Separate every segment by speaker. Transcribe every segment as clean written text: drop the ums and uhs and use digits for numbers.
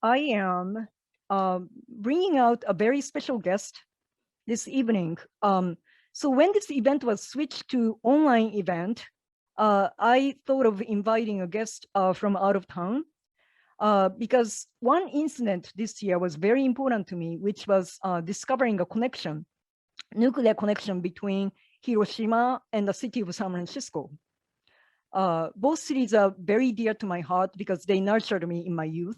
Speaker 1: I am bringing out a very special guest this evening. So when this event was switched to online event, I thought of inviting a guest from out of town because one incident this year was very important to me, which was discovering a connection, nuclear connection between Hiroshima and the city of San Francisco. Both cities are very dear to my heart because they nurtured me in my youth.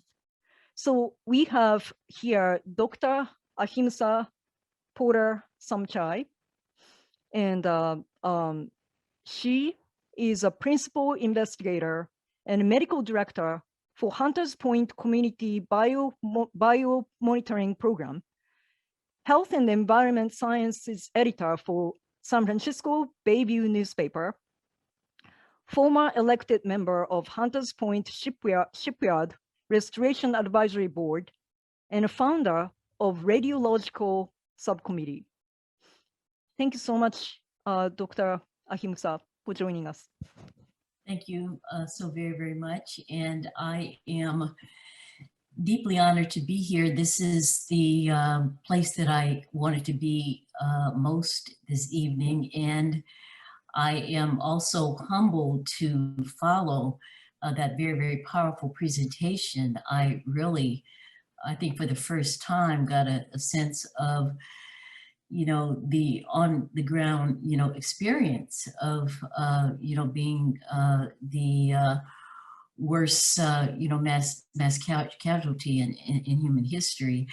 Speaker 1: So we have here Dr. Ahimsa Porter Sumchai, and she is a principal investigator and medical director for Hunters Point Community Biomonitoring Program, health and environment sciences editor for San Francisco Bayview newspaper, former elected member of Hunters Point Shipyard Restoration Advisory Board, and a founder of Radiological Subcommittee. Thank you so much, Dr. Ahimsa, for joining us.
Speaker 2: Thank you so very, very much. And I am deeply honored to be here. This is the place that I wanted to be most this evening. And I am also humbled to follow that very, very powerful presentation. I think for the first time got a sense of, the on the ground, experience of, being the worst, mass casualty in human history.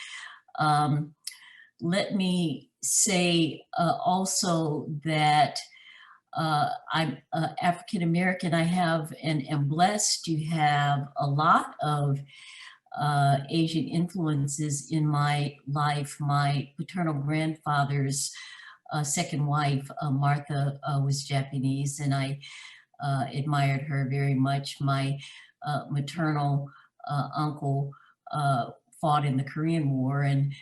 Speaker 2: Let me say also that I'm African-American. I have and am blessed to have a lot of Asian influences in my life. My paternal grandfather's second wife, Martha, was Japanese, and I admired her very much. My maternal uncle fought in the Korean War and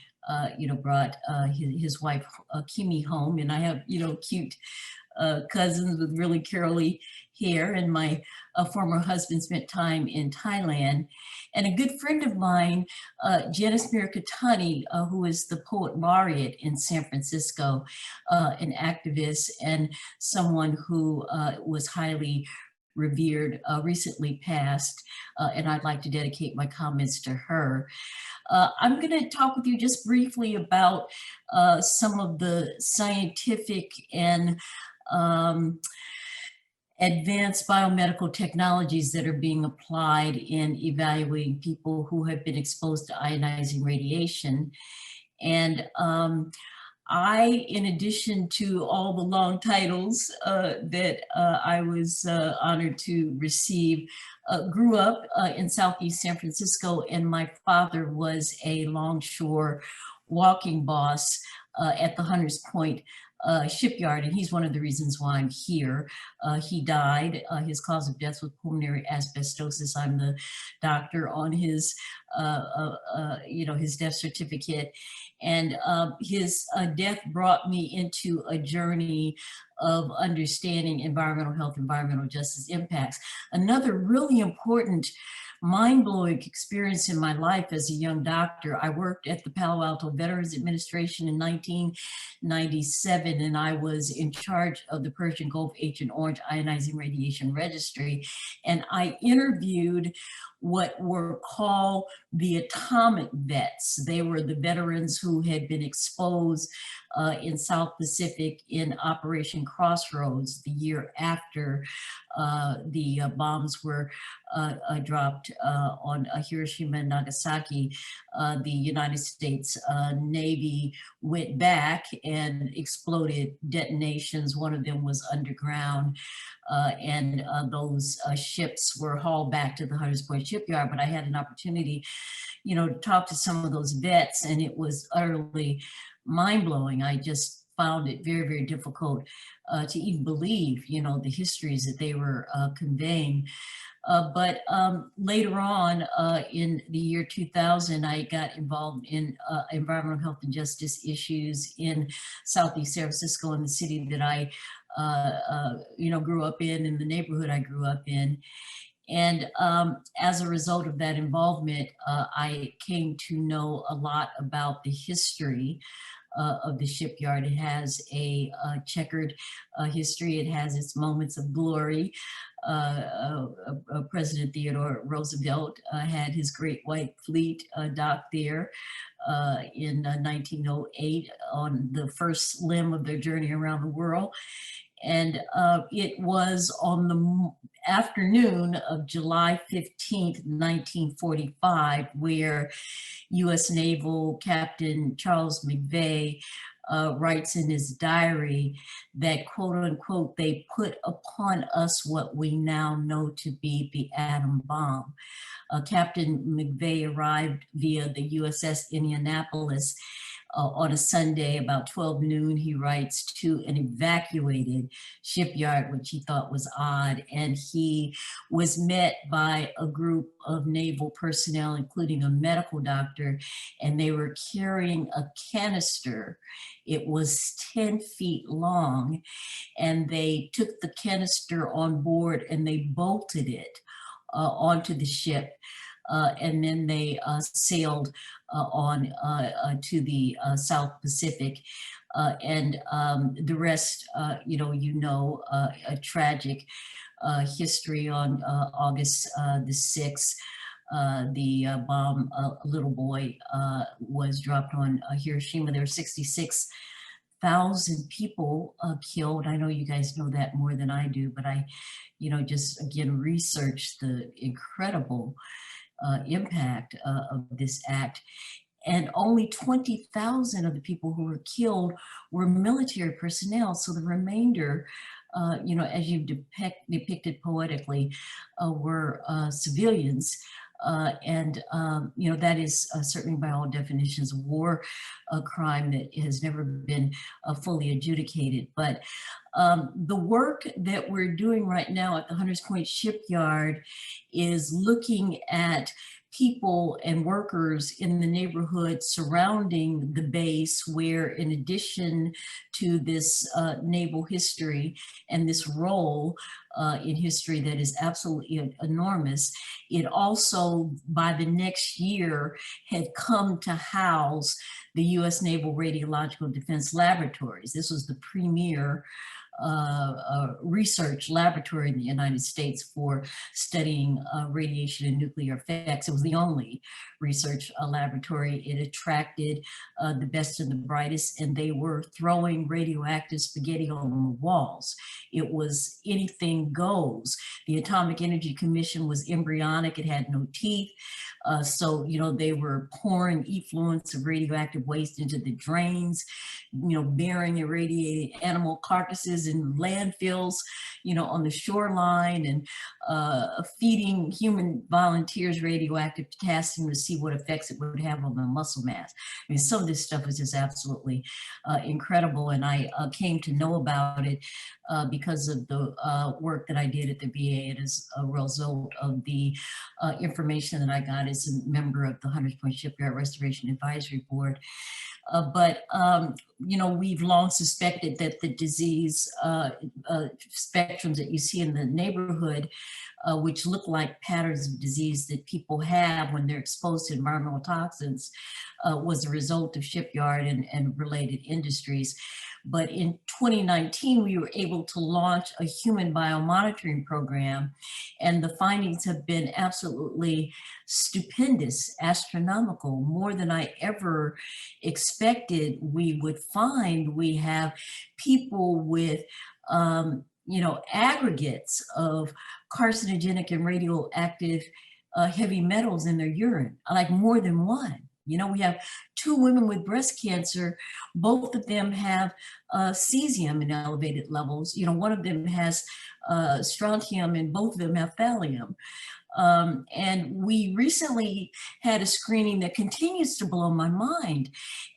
Speaker 2: brought his wife Kimi home, and I have cute cousins with really curly hair, and my former husband spent time in Thailand. And a good friend of mine, Janice Mirikatani, who is the poet laureate in San Francisco, an activist and someone who was highly revered, recently passed, and I'd like to dedicate my comments to her. I'm going to talk with you just briefly about some of the scientific and advanced biomedical technologies that are being applied in evaluating people who have been exposed to ionizing radiation. And I, in addition to all the long titles that I was honored to receive, grew up in Southeast San Francisco, and my father was a longshore walking boss at the Hunters Point shipyard, and he's one of the reasons why I'm here. He died. His cause of death was pulmonary asbestosis. I'm the doctor on his, his death certificate, and his death brought me into a journey of understanding environmental health, environmental justice impacts. Another really important mind-blowing experience in my life as a young doctor. I worked at the Palo Alto Veterans Administration in 1997, and I was in charge of the Persian Gulf Agent Orange Ionizing Radiation Registry. And I interviewed what were called the atomic vets. They were the veterans who had been exposed in South Pacific in Operation Crossroads the year after the bombs were dropped on Hiroshima and Nagasaki. The United States Navy went back and exploded detonations. One of them was underground, and those ships were hauled back to the Hunters Point shipyard. But I had an opportunity, to talk to some of those vets, and it was utterly mind-blowing. I just found it very, very difficult to even believe, the histories that they were conveying. But later on in the year 2000, I got involved in environmental health and justice issues in Southeast San Francisco, in the city that I, grew up in the neighborhood I grew up in. And as a result of that involvement, I came to know a lot about the history of the shipyard. It has a checkered history. It has its moments of glory. President Theodore Roosevelt had his Great White Fleet docked there in 1908 on the first limb of their journey around the world. And it was on the afternoon of July 15th, 1945, where U.S. Naval Captain Charles McVeigh writes in his diary that, quote unquote, they put upon us what we now know to be the atom bomb. Captain McVeigh arrived via the USS Indianapolis on a Sunday about 12 noon. He writes, to an evacuated shipyard, which he thought was odd. And he was met by a group of naval personnel, including a medical doctor, and they were carrying a canister. It was 10 feet long, and they took the canister on board and they bolted it onto the ship. And then they sailed on to the South Pacific. And the rest, a tragic history on August the 6th. The bomb, a little boy, was dropped on Hiroshima. There were 66,000 people killed. I know you guys know that more than I do, but I, just again researched the incredible impact of this act. And only 20,000 of the people who were killed were military personnel. So the remainder, as you depicted poetically, were civilians. That is certainly by all definitions a war crime that has never been fully adjudicated. But the work that we're doing right now at the Hunters Point shipyard is looking at people and workers in the neighborhood surrounding the base, where in addition to this naval history and this role in history that is absolutely enormous, it also by the next year had come to house the U.S. Naval Radiological Defense Laboratories. This was the premier research laboratory in the United States for studying radiation and nuclear effects. It was the only research laboratory. It attracted the best and the brightest, and they were throwing radioactive spaghetti on the walls. It was anything goes. The Atomic Energy Commission was embryonic. It had no teeth. So they were pouring effluents of radioactive waste into the drains, burying irradiated animal carcasses in landfills, on the shoreline, and feeding human volunteers radioactive potassium to see what effects it would have on the muscle mass. I mean, some of this stuff is just absolutely incredible, and I came to know about it because of the work that I did at the VA, and as a result of the information that I got as a member of the Hunters Point Shipyard Restoration Advisory Board. We've long suspected that the disease spectrums that you see in the neighborhood, which look like patterns of disease that people have when they're exposed to environmental toxins, was a result of shipyard and related industries. But in 2019, we were able to launch a human biomonitoring program, and the findings have been absolutely stupendous, astronomical, more than I ever expected we would find. We have people with aggregates of carcinogenic and radioactive heavy metals in their urine, like more than one. We have 2 women with breast cancer. Both of them have cesium in elevated levels. One of them has strontium, and both of them have thallium. And we recently had a screening that continues to blow my mind,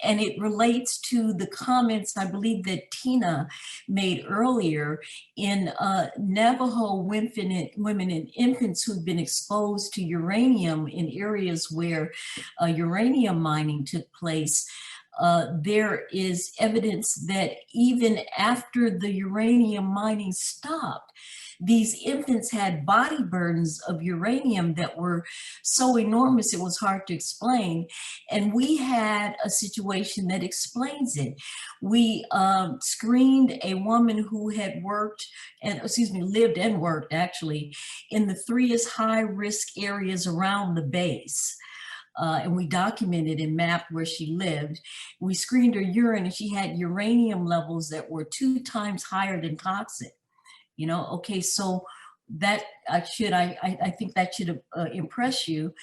Speaker 2: and it relates to the comments I believe that Tina made earlier in Navajo women and infants who've been exposed to uranium in areas where uranium mining took place. there is evidence that even after the uranium mining stopped, these infants had body burdens of uranium that were so enormous it was hard to explain. And we had a situation that explains it. We screened a woman who had worked and, lived and worked actually in the 3 high-risk areas around the base. And we documented and mapped where she lived. We screened her urine and she had uranium levels that were 2 times higher than toxic. You know, okay, so that I think that should impress you.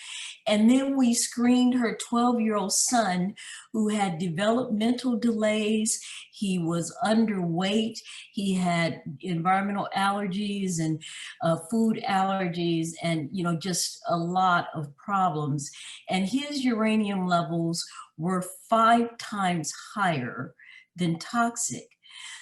Speaker 2: And then we screened her 12-year-old son who had developmental delays. He was underweight. He had environmental allergies and food allergies and, you know, just a lot of problems. And his uranium levels were 5 times higher than toxic.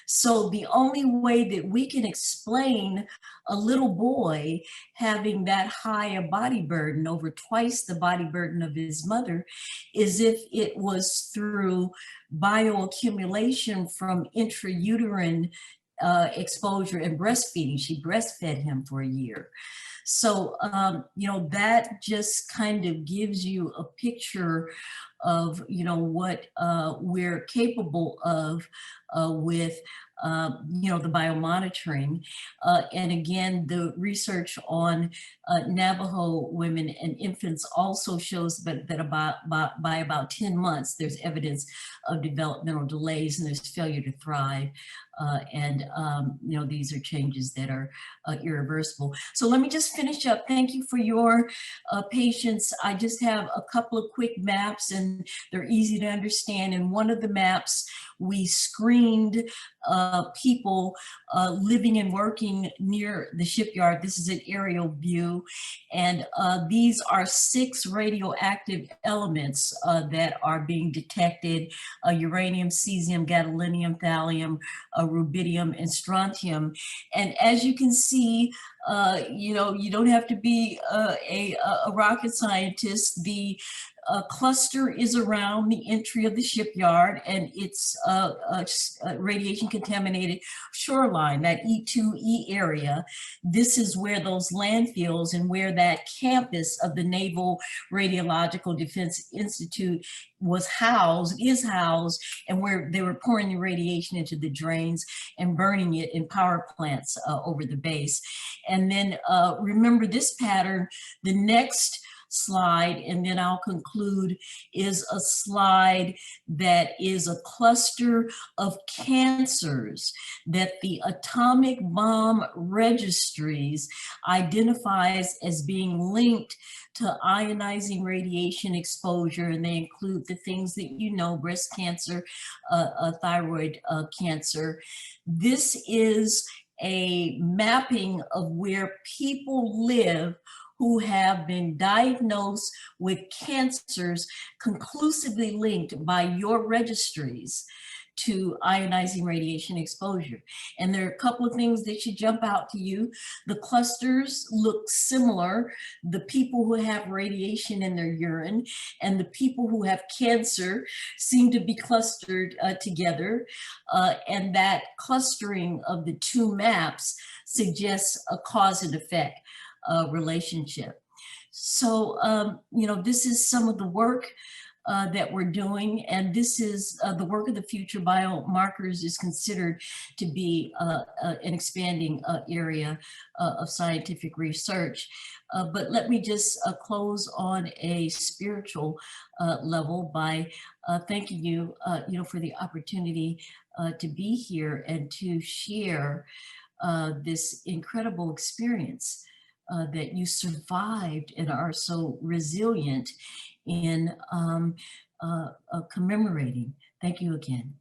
Speaker 2: So the only way that we can explain a little boy having that high a body burden, over twice the body burden of his mother, is if it was through bioaccumulation from intrauterine exposure and breastfeeding. She breastfed him for a year. So, you know, that just kind of gives you a picture of, you know, what we're capable of with, you know, the biomonitoring. And again, the research on Navajo women and infants also shows that by about 10 months, there's evidence of developmental delays and there's failure to thrive. You know, these are changes that are irreversible. So let me just finish up. Thank you for your patience. I just have a couple of quick maps and they're easy to understand. In one of the maps, we screened people living and working near the shipyard. This is an aerial view. And these are 6 radioactive elements that are being detected: uranium, cesium, gadolinium, thallium, rubidium, and strontium. And as you can see, you know, you don't have to be a rocket scientist. The cluster is around the entry of the shipyard, and it's radiation contaminated shoreline, that E2E area. This is where those landfills and where that campus of the Naval Radiological Defense Institute was housed, is housed, and where they were pouring the radiation into the drains and burning it in power plants over the base. And then remember this pattern. The next slide, and then I'll conclude, is a slide that is a cluster of cancers that the atomic bomb registries identifies as being linked to ionizing radiation exposure, and they include the things that you know: breast cancer, thyroid cancer. This is a mapping of where people live who have been diagnosed with cancers conclusively linked by your registries to ionizing radiation exposure. And there are a couple of things that should jump out to you. The clusters look similar. The people who have radiation in their urine and the people who have cancer seem to be clustered together. And that clustering of the 2 maps suggests a cause and effect relationship. So, you know, this is some of the work that we're doing, and this is the work of the future. Biomarkers is considered to be an expanding area of scientific research. But let me just close on a spiritual level by thanking you, you know, for the opportunity to be here and to share this incredible experience that you survived and are so resilient in commemorating. Thank you again.